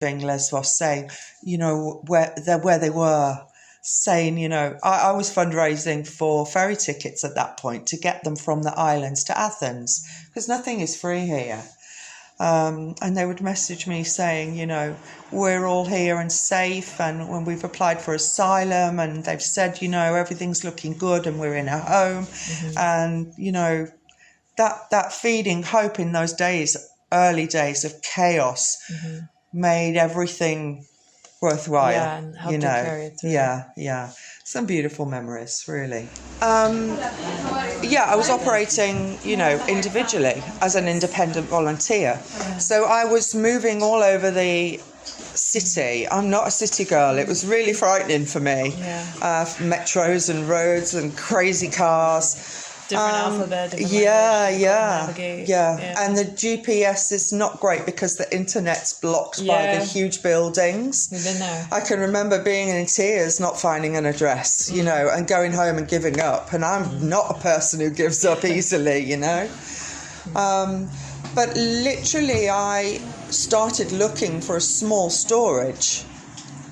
Lesbos, saying, where they were, saying, I was fundraising for ferry tickets at that point to get them from the islands to Athens, because nothing is free here. And they would message me saying, we're all here and safe, and when we've applied for asylum, and they've said, everything's looking good and we're in a home. And, that feeding hope in those days, early days of chaos, made everything worthwhile. Yeah, and helped you carry it through. Yeah. Some beautiful memories, really. I was operating, individually as an independent volunteer. So I was moving all over the city. I'm not a city girl. It was really frightening for me. Metros and roads and crazy cars. Different alphabet, different language, navigate. And the GPS is not great because the internet's blocked by the huge buildings. We've been there. I can remember being in tears, not finding an address, and going home and giving up. And I'm not a person who gives up easily, But literally, I started looking for a small storage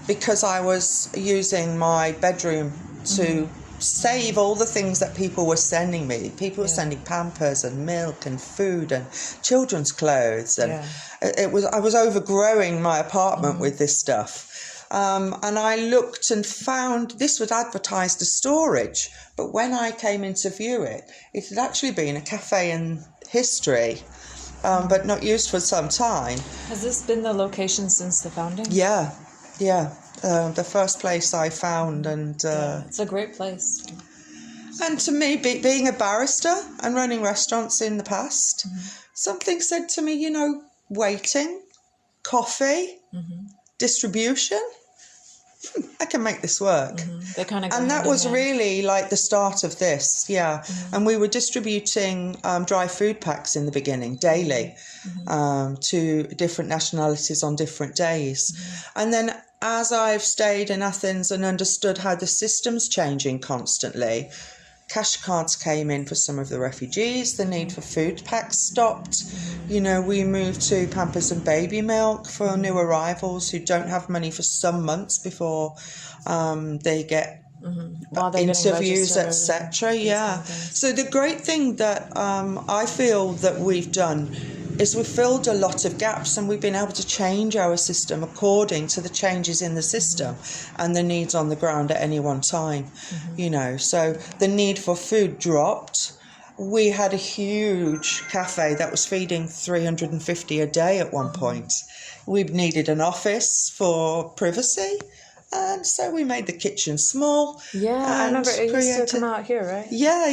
because I was using my bedroom to save all the things that people were sending me. People were sending Pampers and milk and food and children's clothes, and I was overgrowing my apartment with this stuff. And I looked and found this was advertised as storage, but when I came in to view it, it had actually been a cafe in history, but not used for some time. Has this been the location since the founding? Yeah. The first place I found, and it's a great place. And to me, being a barrister and running restaurants in the past, something said to me, waiting, coffee, distribution. I can make this work. They kind of and that was really like the start of this, And we were distributing dry food packs in the beginning, daily, to different nationalities on different days. And then as I've stayed in Athens and understood how the system's changing constantly, cash cards came in for some of the refugees, the need for food packs stopped. We moved to Pampers and baby milk for new arrivals who don't have money for some months before they get interviews, etc. So the great thing that I feel that we've done is we've filled a lot of gaps, and we've been able to change our system according to the changes in the system and the needs on the ground at any one time. So the need for food dropped. We had a huge cafe that was feeding 350 a day at one point. We needed an office for privacy, and so we made the kitchen small. I remember it used to come out here, right? Yeah,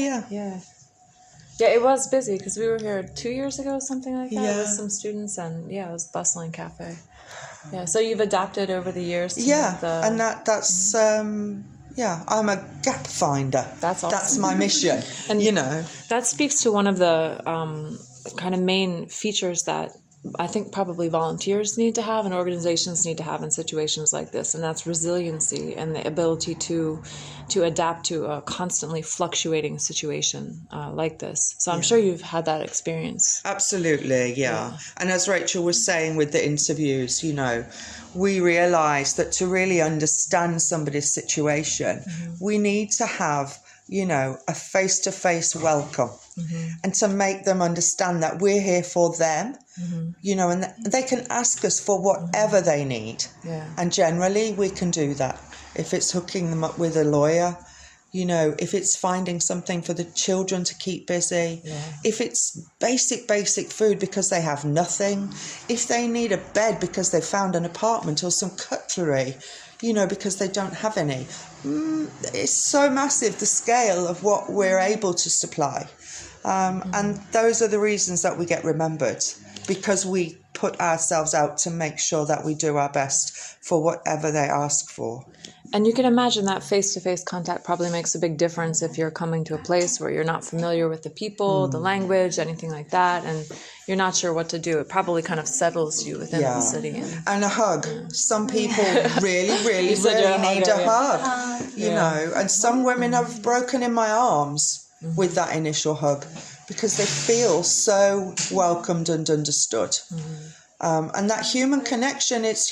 it was busy because we were here 2 years ago, something like that, with some students, and it was bustling cafe. So you've adapted over the years. And that's I'm a gap finder. That's awesome. That's my mission. And that speaks to one of the kind of main features that I think probably volunteers need to have and organizations need to have in situations like this, and that's resiliency and the ability to adapt to a constantly fluctuating situation like this. So I'm sure you've had that experience. Absolutely, And as Rachel was saying with the interviews, we realised that to really understand somebody's situation, we need to have a face-to-face welcome, and to make them understand that we're here for them, and they can ask us for whatever they need. And generally we can do that. If it's hooking them up with a lawyer, if it's finding something for the children to keep busy, if it's basic food because they have nothing, if they need a bed because they found an apartment or some cutlery, because they don't have any. It's so massive, the scale of what we're able to supply. And those are the reasons that we get remembered, because we put ourselves out to make sure that we do our best for whatever they ask for. And you can imagine that face-to-face contact probably makes a big difference if you're coming to a place where you're not familiar with the people, the language, anything like that, and you're not sure what to do. It probably kind of settles you within the city. And a hug. Some people really need a hug, you know. And some women have broken in my arms with that initial hug because they feel so welcomed and understood. And that human connection, it's,